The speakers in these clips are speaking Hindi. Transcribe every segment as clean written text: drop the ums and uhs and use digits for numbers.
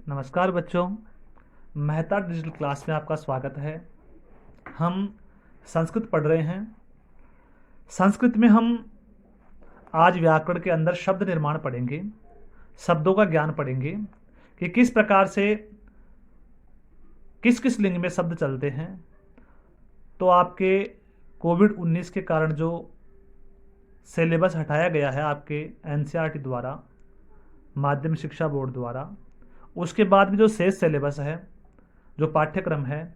नमस्कार बच्चों। मेहता डिजिटल क्लास में आपका स्वागत है। हम संस्कृत पढ़ रहे हैं। संस्कृत में हम आज व्याकरण के अंदर शब्द निर्माण पढ़ेंगे, शब्दों का ज्ञान पढ़ेंगे कि किस प्रकार से किस किस लिंग में शब्द चलते हैं। तो आपके कोविड-19 के कारण जो सिलेबस हटाया गया है आपके एनसीईआरटी द्वारा, माध्यमिक शिक्षा बोर्ड द्वारा, उसके बाद भी जो शेष सिलेबस है, जो पाठ्यक्रम है,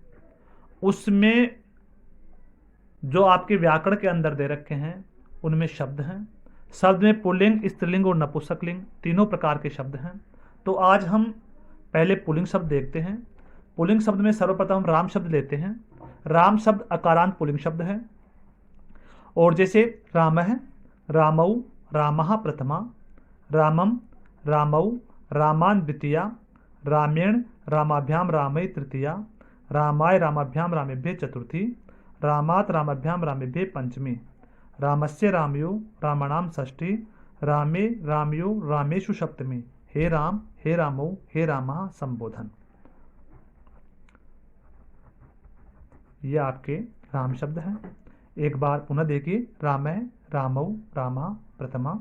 उसमें जो आपके व्याकरण के अंदर दे रखे हैं उनमें शब्द हैं। शब्द में पुल्लिंग, स्त्रीलिंग और नपुंसकलिंग तीनों प्रकार के शब्द हैं। तो आज हम पहले पुल्लिंग शब्द देखते हैं। पुल्लिंग शब्द में सर्वप्रथम हम राम शब्द लेते हैं। राम शब्द अकारांत पुल्लिंग शब्द है। और जैसे राम है, रामौ, रामः प्रथमा, रामम, रामौ, रामान् द्वितीया, रामेण, रामाभ्याम रामै तृतीया, रामाय, रामाभ्याम रामेभ्ये चतुर्थी, रामात्, रामाभ्याम रामेभ्ये पंचमी, रामस्य, रामयो, रामाणाम षष्ठी, रामे, रामयो, रामेषु सप्तमी। हे राम, हे रामौ, हे रामः संबोधन। ये आपके राम शब्द हैं। एक बार पुनः देखिए। राम है, रामौ, रामः प्रथमा,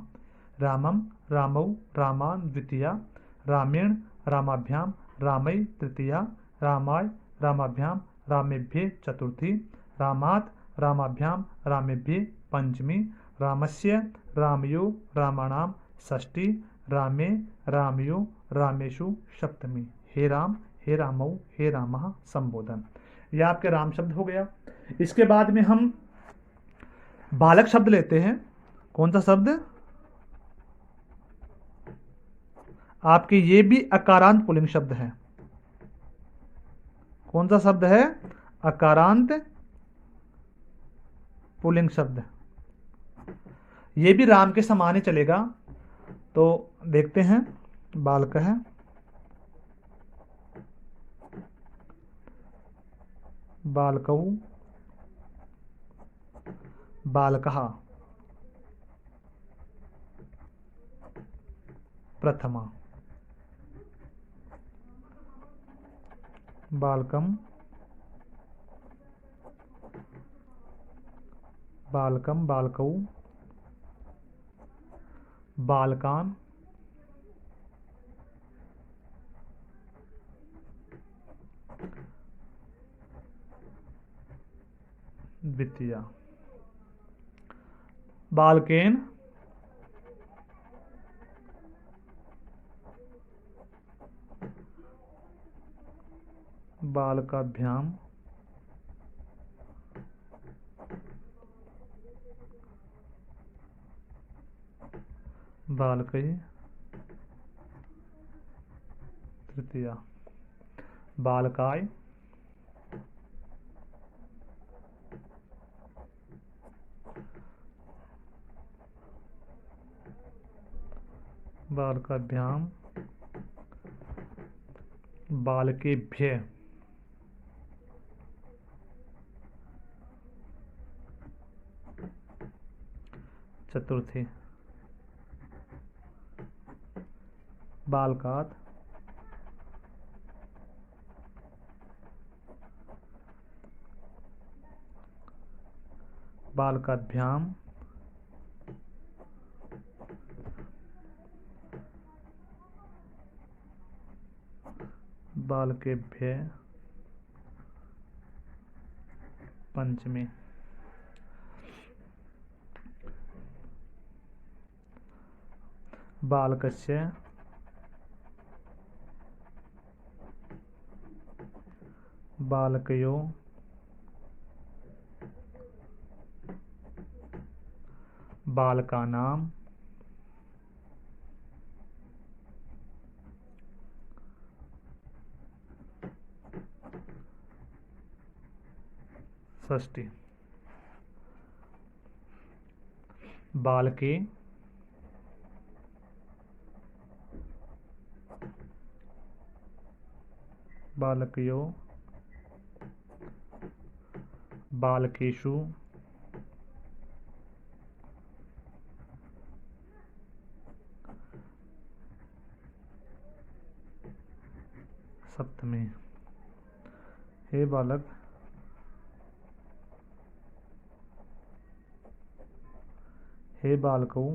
रामम, रामौ, रामान् द्वितीया, रामेण, रामाभ्याम रामै तृतीया, रामाय, रामाभ्याम रामेभ्ये चतुर्थी, रामात्, रामाभ्याम रामेभ्ये पंचमी, रामस्य, रामयो, रामाणाम षष्ठी, रामे, रामयो, रामेषु सप्तमी। हे राम, हे रामौ, हे रामः संबोधन। यह आपके राम शब्द हो गया। इसके बाद में हम बालक शब्द लेते हैं। कौन सा शब्द? आपके ये भी अकारांत पुल्लिंग शब्द है। कौन सा शब्द है? अकारांत पुल्लिंग शब्द। ये भी राम के समान ही चलेगा। तो देखते हैं। बालक है, बालकौ, बालकः प्रथमा, बालकम, बालकम, बालकौ, बालकान, द्वितीया, बालकेन, बालकाभ्याम, बालकै तृतीया, बालकाय, बालकाभ्याम, बालकेभ्य चतुर्थी, बालकात्, बालकाभ्याम, बालकेभ्य पंचमी, बालकस्य, बालकयो, बालकानाम, षष्ठी, बालके, बालकयो, बालकेषु, सप्तमी। हे बालक, हे बालकों,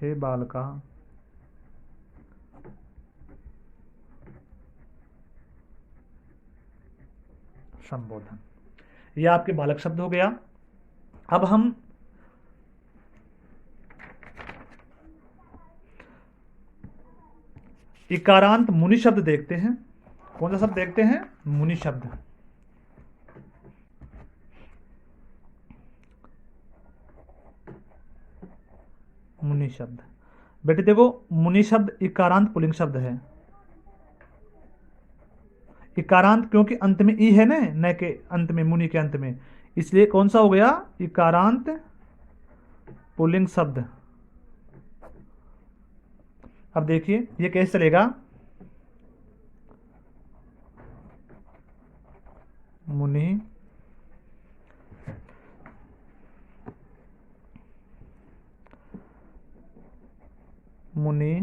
हे बालका, संबोधन। ये आपके बालक शब्द हो गया। अब हम इकारांत मुनि शब्द देखते हैं। कौन सा शब्द देखते हैं? मुनि शब्द। मुनि शब्द। बेटे देखो, मुनि शब्द इकारांत पुल्लिंग शब्द है। इकारांत क्योंकि अंत में ई है न के अंत में, मुनि के अंत में, इसलिए कौन सा हो गया? इकारांत पुल्लिंग शब्द। अब देखिए ये कैसे चलेगा। मुनि, मुनि,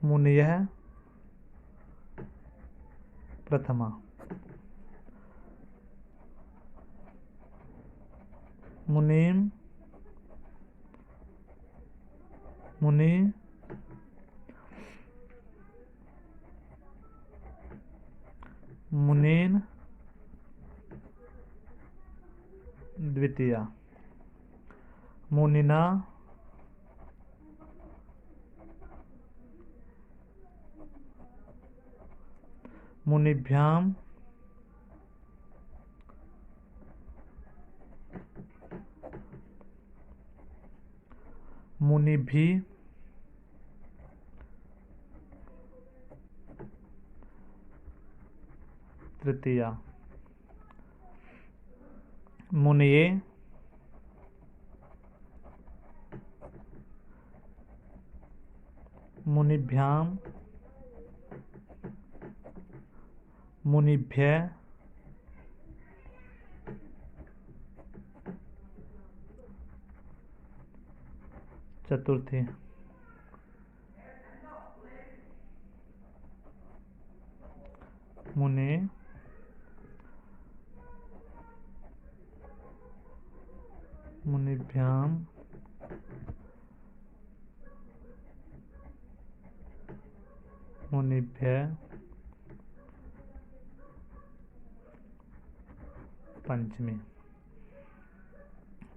मुनियः प्रथमा। मुनिम, मुनि, मुनीन द्वितीया। मुनिना, मुनिभ्याम, मुनिभि, तृतीया। मुनिये, मुनिभ्याम, मुनिभ्य, चतुर्थी। मुने, मुनिभ्याम, मुनिभ्य, पंचमी।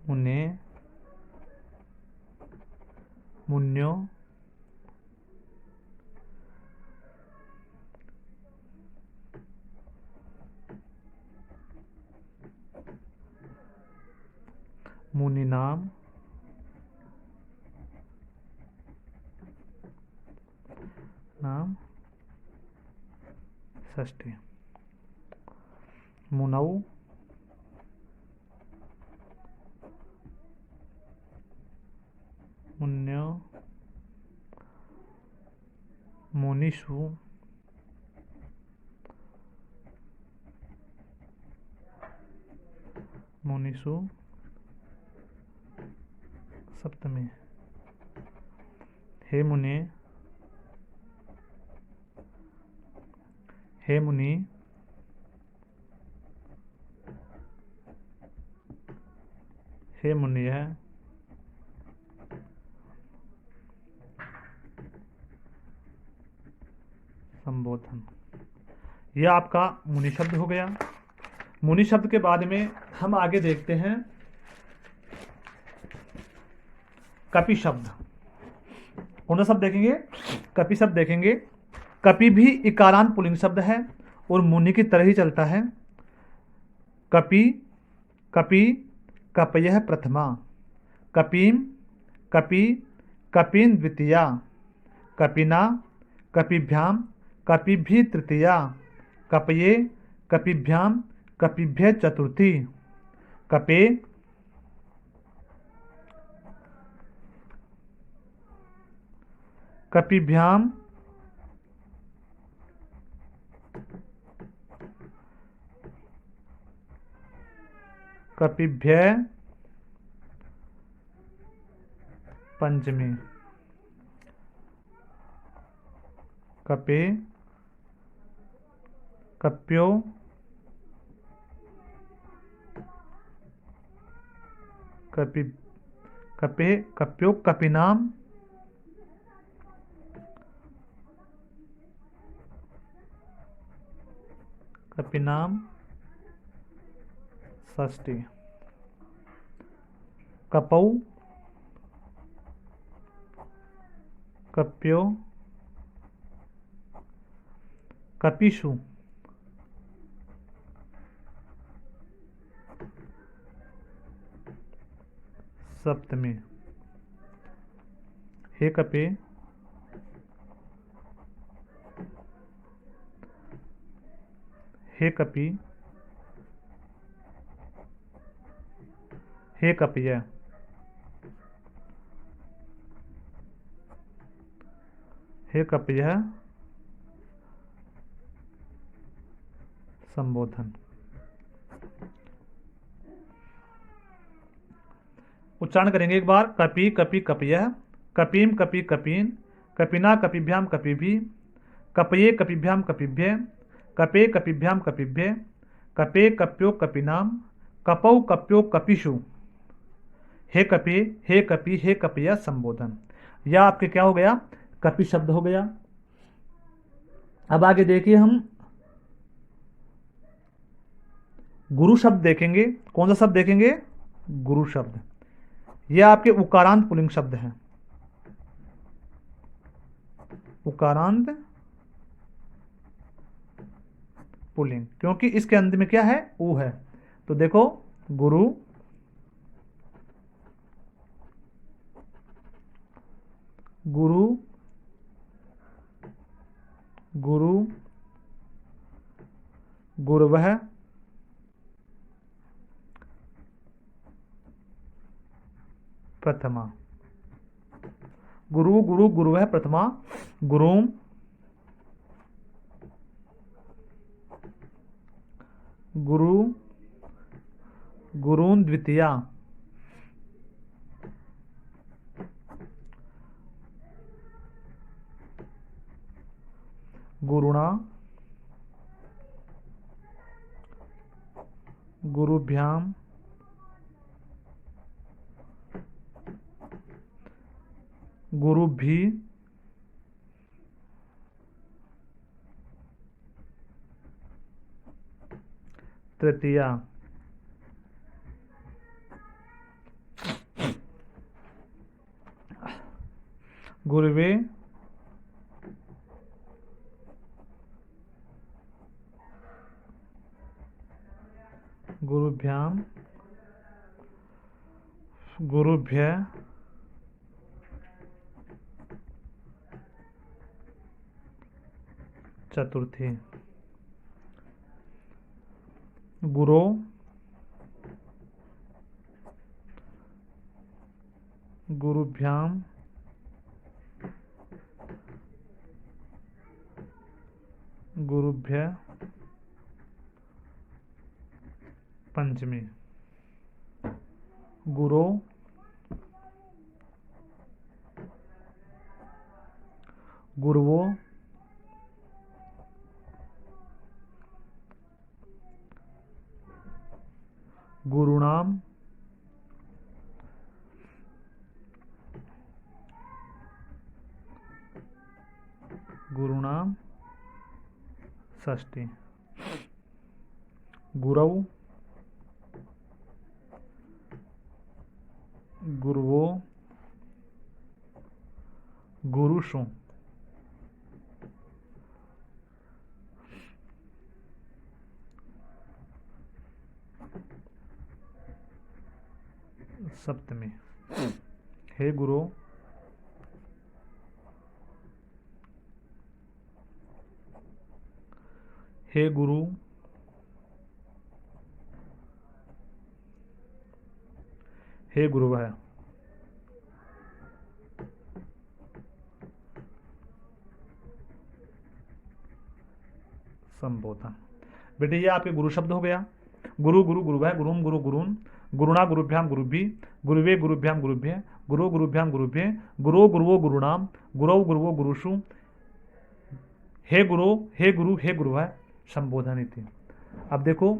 मुने, मुन्यो, मुनिनाम, नाम, षष्ठी। मुनौ, मुन्यो, मुनिषु, मुनिषु, सप्तमी। हे मुने, हे मुनि, हे मुनियः, संबोधन। यह आपका मुनि शब्द हो गया। मुनि शब्द के बाद में हम आगे देखते हैं कपि शब्द। कौन सा शब्द देखेंगे? कपि शब्द देखेंगे। कपि भी इकारांत पुल्लिंग शब्द है और मुनि की तरह ही चलता है। कपि, कपि, कपयः प्रथमा। कपिम, कपि, कपिन द्वितीया। कपिना, कपिभ्याम, कपिभि तृतीया। कपये, कपिभ्याम, कपिभ्य चतुर्थी। कपे, कपिभ्याम, कपिभ्य पंचमी। कपे कप्यो कपि कपे कप्यो कपिनाम कपिनाम षष्ठी। कपौ कप्यो कपिषु सप्तमी। हे कपे हे कपि हे कपिय हे कपिय संबोधन। उच्चारण करेंगे एक बार। कपि कपि कपियः, कपिम कपि कपीन, कपिना कपिभ्याम कपिभि, कपये कपिभ्याम कपिभ्ये, कपे कपिभ्याम कपिभ्ये, कपे कप्यो कपिनाम, कपौ कप्यो कपिषु, हे कपि हे कपि हे कपिय संबोधन। यह आपके क्या हो गया? कपि शब्द हो गया। अब आगे देखिए हम गुरु शब्द देखेंगे। कौन सा शब्द देखेंगे? गुरु शब्द। यह आपके उकारांत पुल्लिंग शब्द हैं। उकारांत पुल्लिंग, क्योंकि इसके अंत में क्या है? ऊ है। तो देखो, गुरु, गुरु, गुरु, गुरवः, प्रथमा। गुरु गुरु गुरुवः प्रथमा, गुरुम, गुरु, गुरून् द्वितीया, गुरुणा, गुरुभ्याम, गुरुभि, तृतीया। गुरुवे, गुरुभ्याम, गुरुभ्य, चतुर्थी। गुरो, गुरुभ्याम, गुरुभ्य, पंचमी। गुरो, गुरुवो, गुरुणाम, गुरुणाम षष्ठी। गुरौ, गुरुवो, गुरुषु, सप्तमी। हे गुरु, हे गुरु, हे गुरुवः, संबोधन। बेटे ये आपके गुरु शब्द हो गया। गुरु गुरु गुरुवः, गुरुम गुरु गुरुन, गुरुणा गुरुभ्याम गुरुभि, गुरुवे गुरुभ्याम गुरुभ्य, गुरु गुरुभ्याम गुरुभ्ये, गुरो गुरुवो गुरुणाम, गुरौ गुरुवो गुरुषु, हे गुरु हे गुरु है संबोधन इति। अब देखो,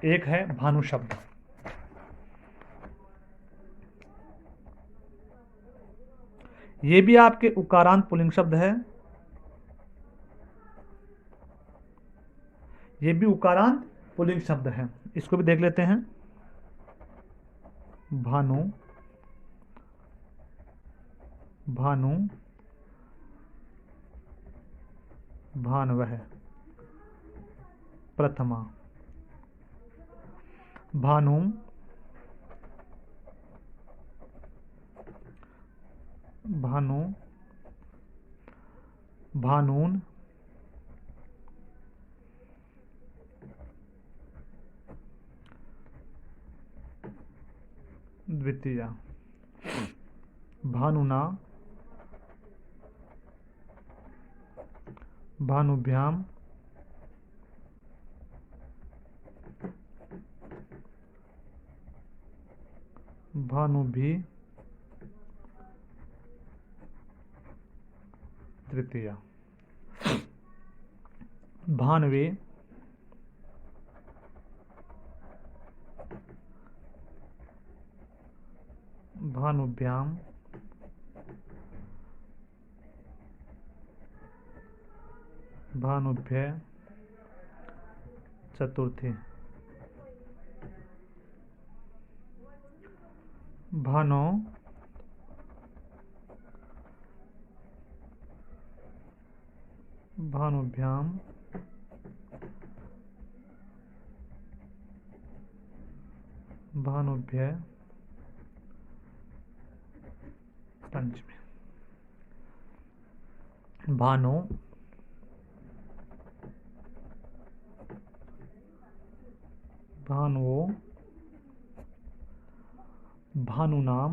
एक है भानु शब्द। ये भी आपके उकारांत पुल्लिंग शब्द है, ये भी उकारांत पुल्लिंग शब्द है। इसको भी देख लेते हैं। भानु, भानु, भानवः, प्रथमा, भानु, भानु, भानून, द्वितीया, भानुना, भानुभ्याम, भानुभि, तृतीया, भानवे, भानुभ्याम, भानुभ्य, चतुर्थी, भानो, भानुभ्याम, भानुभ्य, पंचमी, भानो, भानुओ, भानुनाम,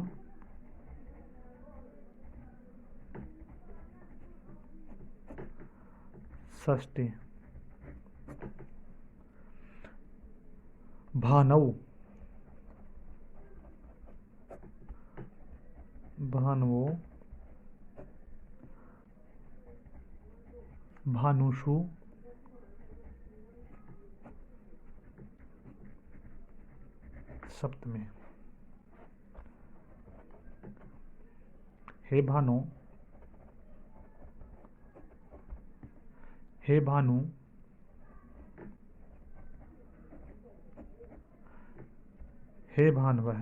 षष्ठी, भानौ, भानुओ, भानुषु, सप्तमी, हे भानु, हे भानु, हे भानवः,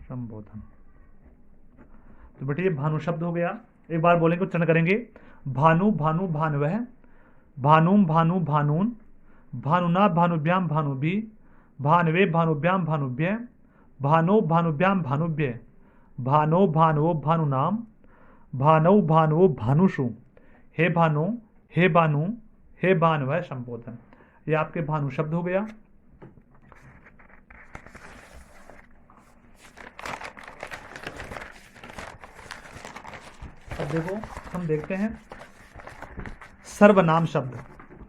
संबोधन। तो बेटे ये भानु शब्द हो गया। एक बार बोलेंगे, उच्चारण करेंगे। भानु भानु भानवः, भानुम भानु भानून, भानुना भानुभ्याम भानुभि, भानवे भानुभ्याम भानुभ्य, भानो भानुभ्याम भानुभ्य, भानो भानुओ भानुनाम, भानौ भानुओ भानुषु, हे भानु, हे भानु, हे भानवः, संबोधन। ये आपके भानु शब्द हो गया। अब देखो, हम देखते हैं सर्वनाम शब्द।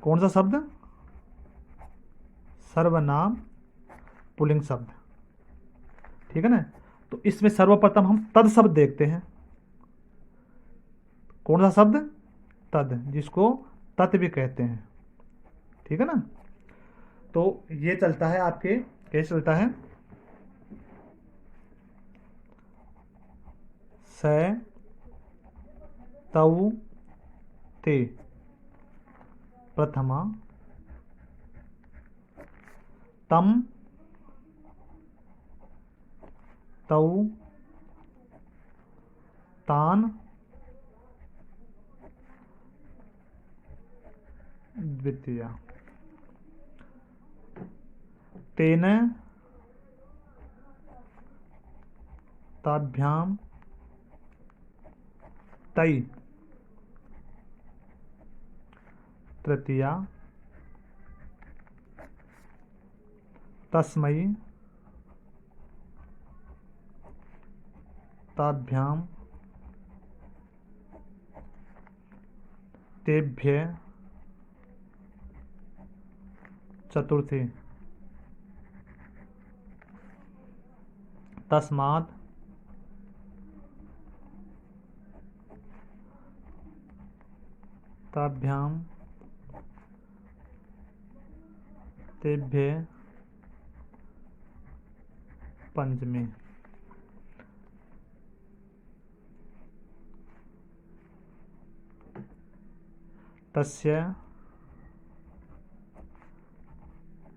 कौन सा शब्द? सर्वनाम पुल्लिंग शब्द, ठीक है ना। तो इसमें सर्वप्रथम हम तद शब्द देखते हैं। कौन सा शब्द? तद, जिसको तत् भी कहते हैं, ठीक है ना। तो ये चलता है आपके, कैसे चलता है? स, तौ, ते, प्रथमा, तम, तौ, तान, द्वितीया, तेन, ताभ्याम, तै, तृतीया, तस्मै, ताभ्याम, तेभ्य, चतुर्थी तस्मात् ताभ्यां तेभ्य पंचमी तस्य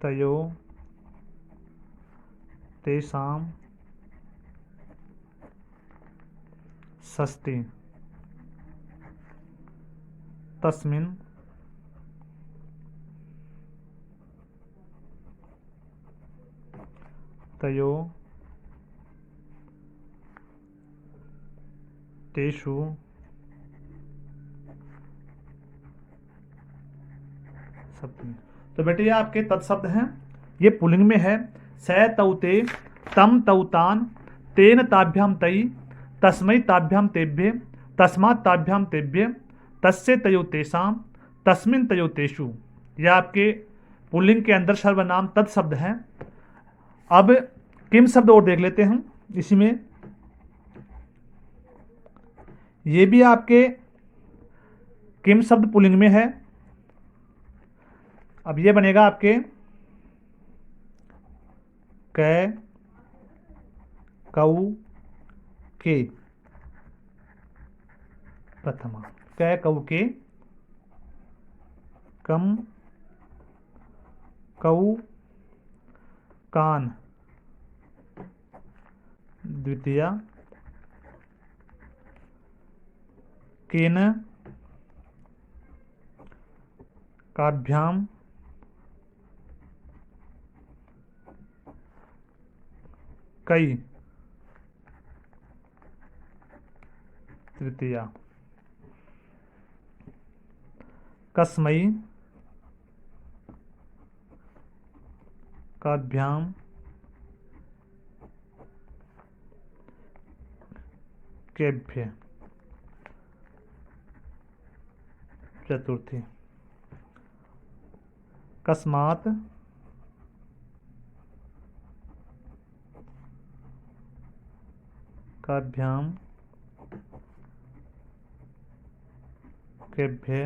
तयो तेषां षष्ठी तस्मिन् तयो तेषु सप्तमी। तो बेटे ये आपके तत्शब्द हैं, ये पुल्लिंग में है। स तौते तम तौतान तेन ताभ्याम तई तस्मै ताभ्याम तेभ्ये तस्मात् ताभ्याम तेभ्ये तस्य तयो तेषाम तस्मिन् तयो तेषु। यह आपके पुल्लिंग के अंदर सर्वनाम तत्शब्द हैं। अब किम शब्द और देख लेते हैं इसी में। ये भी आपके किम शब्द पुल्लिंग में है। अब ये बनेगा आपके कै कऊ के प्रथमा, कै कऊ के कम कऊ कान द्वितीया केन काभ्याम कई तृतीया कस्मै काभ्याम केभ्य चतुर्थी कस्मात् काभ्याम केभ्य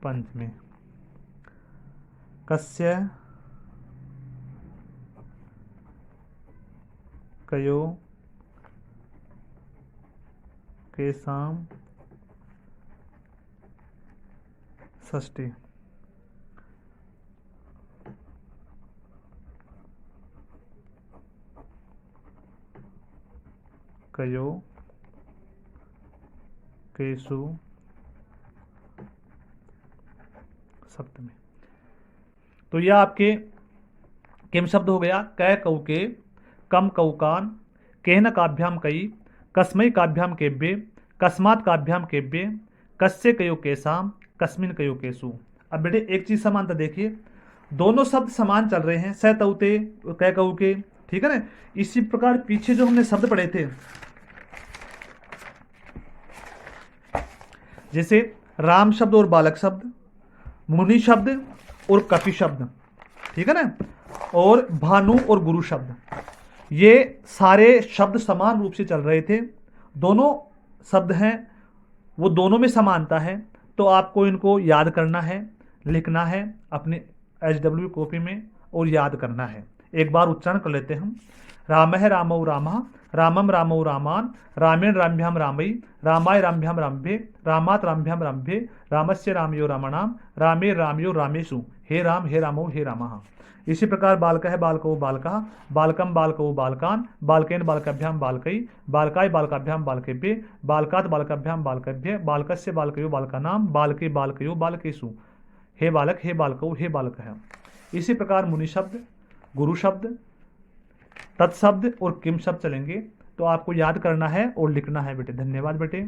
पंचमी कस्य कयो केषां षष्ठी कयो केषु सप्तमी। तो यह आपके किम शब्द हो गया। कै कऊ के कम कऊकान केन काभ्याम कई कस्मै काभ्याम केभ्ये कस्मात् काभ्याम केभ्ये कस्य कयो केषाम कस्मिन कयो केषु। अब बेटे एक चीज समानता देखिए, दोनों शब्द समान चल रहे हैं, स तौते कै कऊ के, ठीक है ना। इसी प्रकार पीछे जो हमने शब्द पढ़े थे, जैसे राम शब्द और बालक शब्द, मुनि शब्द और कपि शब्द, ठीक है ना, और भानु और गुरु शब्द, ये सारे शब्द समान रूप से चल रहे थे। दोनों शब्द हैं, वो दोनों में समानता है। तो आपको इनको याद करना है, लिखना है अपने HW कॉपी में और याद करना है। एक बार उच्चारण कर लेते हैं हम। राम है रामौ रामः रामम रामौ रामान रामेण राम्भ्याम रामई रामाय राम्भ्याम राम्भे रामात राम्भ्याम राम्भे रामस्य रामयो रामणाम रामे रामयो रामेषु। हे रामौ हे रामः। इसी प्रकार बालक है बालको बालका बालकम बालको बालकान बालकेन बालकाभ्याम बालकई बालकाय बालकाभ्याम बालकेभ्ये बालकात बालकाभ्याम बालकेभ्ये बालकस्य बालकयो बालकानाम बालके बालकयो बालकेषु। हे बालक हे बालको हे बालक है। इसी प्रकार मुनि शब्द, गुरु शब्द, तत्शब्द और किम शब्द चलेंगे। तो आपको याद करना है और लिखना है बेटे। धन्यवाद बेटे।